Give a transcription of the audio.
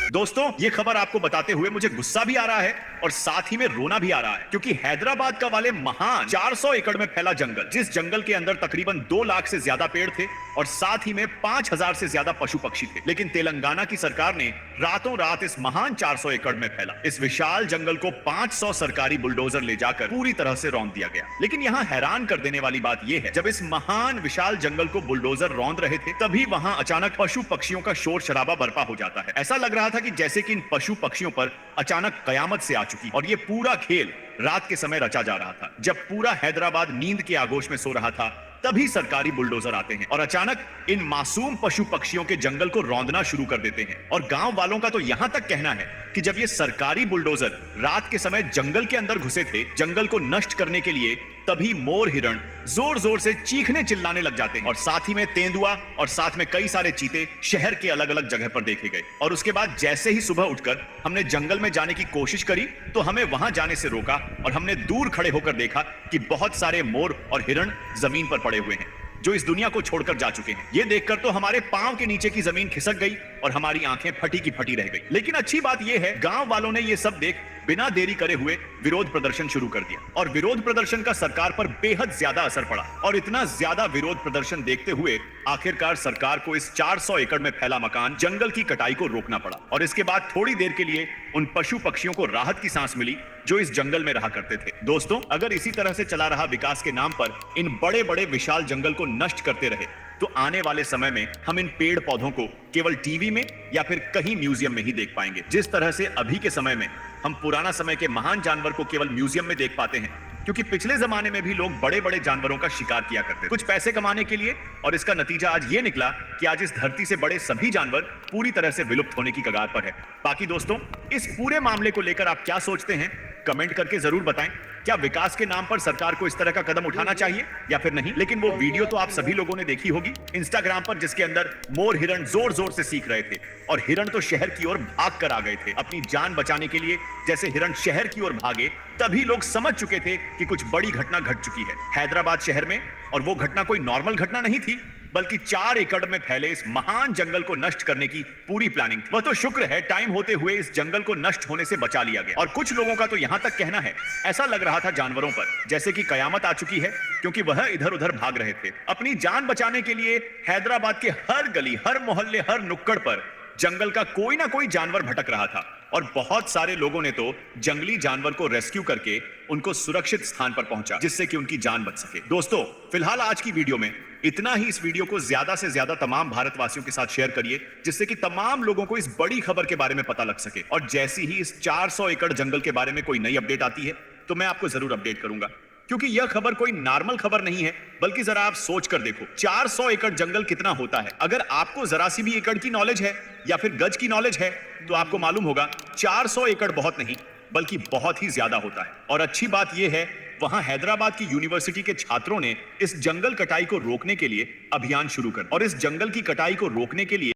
दोस्तों, ये खबर आपको बताते हुए मुझे गुस्सा भी आ रहा है और साथ ही में रोना भी आ रहा है, क्योंकि हैदराबाद का वाले महान 400 एकड़ में फैला जंगल, जिस जंगल के अंदर तकरीबन 2 लाख से ज्यादा पेड़ थे और साथ ही में 5000 से ज्यादा पशु पक्षी थे, लेकिन तेलंगाना की सरकार ने रातों रात इस महान 400 एकड़ में फैला इस विशाल जंगल को 500 सरकारी बुलडोजर ले जाकर पूरी तरह से रौंद दिया गया। लेकिन यहाँ हैरान कर देने वाली बात यह है, जब इस महान विशाल जंगल को बुलडोजर रौंद रहे थे, तभी वहां अचानक पशु पक्षियों का शोर शराबा बरपा हो जाता है। ऐसा लग रहा था कि जैसे कि इन पशु पक्षियों पर अचानक कयामत से आ चुकी और ये पूरा खेल रात के समय रचा जा रहा था। जब पूरा हैदराबाद नींद के आगोश में सो रहा था, तभी सरकारी बुलडोजर आते हैं और अचानक इन मासूम पशु पक्षियों के जंगल को रौंदना शुरू कर देते हैं। और गांव वालों का तो यहां तक कहना है कि जब ये सरकारी बुलडोजर रात के समय जंगल के अंदर घुसे थे जंगल को नष्ट करने के लिए, तभी मोर हिरण जोर जोर से चीखने चिल्लाने लग जाते हैं और साथ ही में तेंदुआ और साथ में कई सारे चीते शहर के अलग अलग जगह पर देखे गए। और उसके बाद जैसे ही सुबह उठकर हमने जंगल में जाने की कोशिश करी तो हमें वहां जाने से रोका और हमने दूर खड़े होकर देखा कि बहुत सारे मोर और हिरण जमीन पर पड़े हुए हैं, जो इस दुनिया को छोड़कर जा चुके हैं। ये देखकर तो हमारे पांव के नीचे की जमीन खिसक गई और हमारी आंखें फटी की फटी रह गई। लेकिन अच्छी बात यह है, गांव वालों ने ये सब देख बिना देरी करे हुए विरोध प्रदर्शन शुरू कर दिया और विरोध प्रदर्शन का सरकार पर बेहद ज्यादा असर पड़ा। और इतना ज्यादा विरोध प्रदर्शन देखते हुए आखिरकार सरकार को इस 400 एकड़ में फैला मकान जंगल की कटाई को रोकना पड़ा। और इसके बाद थोड़ी देर के लिए उन पशु पक्षियों को राहत की सांस मिली जो इस जंगल में रहा करते थे। दोस्तों, अगर इसी तरह से चला रहा विकास के नाम पर इन बड़े बड़े विशाल जंगल को नष्ट करते रहे, तो आने वाले समय में हम इन पेड़ पौधों को केवल टीवी में या फिर कहीं म्यूजियम में ही देख पाएंगे। जिस तरह से अभी के समय में हम पुराना समय के महान जानवर को केवल म्यूजियम में देख पाते हैं, क्योंकि पिछले जमाने में भी लोग बड़े बड़े जानवरों का शिकार किया करते थे कुछ पैसे कमाने के लिए, और इसका नतीजा आज ये निकला कि आज इस धरती से बड़े सभी जानवर पूरी तरह से विलुप्त होने की कगार पर है। बाकी दोस्तों, इस पूरे मामले को लेकर आप क्या सोचते हैं, कमेंट करके जरूर बताएं। क्या विकास के नाम पर सरकार को इस तरह का कदम उठाना चाहिए या फिर नहीं? लेकिन वो वीडियो तो आप सभी लोगों ने देखी होगी इंस्टाग्राम पर, जिसके अंदर मोर हिरण जोर जोर से सीख रहे थे और हिरण तो शहर की ओर भाग कर आ गए थे अपनी जान बचाने के लिए। जैसे हिरण शहर की ओर भागे, तभी लोग समझ चुके थे कि कुछ बड़ी घटना घट चुकी है हैदराबाद शहर में। और वो घटना कोई नॉर्मल घटना नहीं थी, बल्कि 4 एकड़ में फैले इस महान जंगल को नष्ट करने की पूरी प्लानिंग। वह तो शुक्र है टाइम होते हुए इस जंगल को नष्ट होने से बचा लिया गया। और कुछ लोगों का तो यहां तक कहना है, ऐसा लग रहा था जानवरों पर जैसे कि कयामत आ चुकी है, क्योंकि वह इधर उधर भाग रहे थे अपनी जान बचाने के लिए। हैदराबाद के हर गली, हर मोहल्ले, हर नुक्कड़ पर जंगल का कोई ना कोई जानवर भटक रहा था और बहुत सारे लोगों ने तो जंगली जानवर को रेस्क्यू करके उनको सुरक्षित स्थान पर पहुंचा, जिससे कि उनकी जान बच सके। दोस्तों, फिलहाल आज की वीडियो में इतना ही। इस वीडियो को ज्यादा से ज्यादा तमाम भारतवासियों के साथ शेयर करिए, जिससे कि तमाम लोगों को इस बड़ी खबर के बारे में पता लग सके। और जैसी ही इस 400 एकड़ जंगल के बारे में कोई नई अपडेट आती है तो मैं आपको जरूर अपडेट करूंगा, क्योंकि यह खबर कोई नॉर्मल खबर नहीं है, बल्कि जरा आप सोच कर देखो 400 एकड़ जंगल कितना होता है। अगर आपको जरा सी भी एकड़ की नॉलेज है या फिर गज की नॉलेज है, तो आपको मालूम होगा 400 एकड़ बहुत नहीं बल्कि बहुत ही ज्यादा होता है। और अच्छी बात यह है, वहां हैदराबाद की यूनिवर्सिटी के छात्रों ने इस जंगल कटाई को रोकने के लिए अभियान शुरू कर, और इस जंगल की कटाई को रोकने के लिए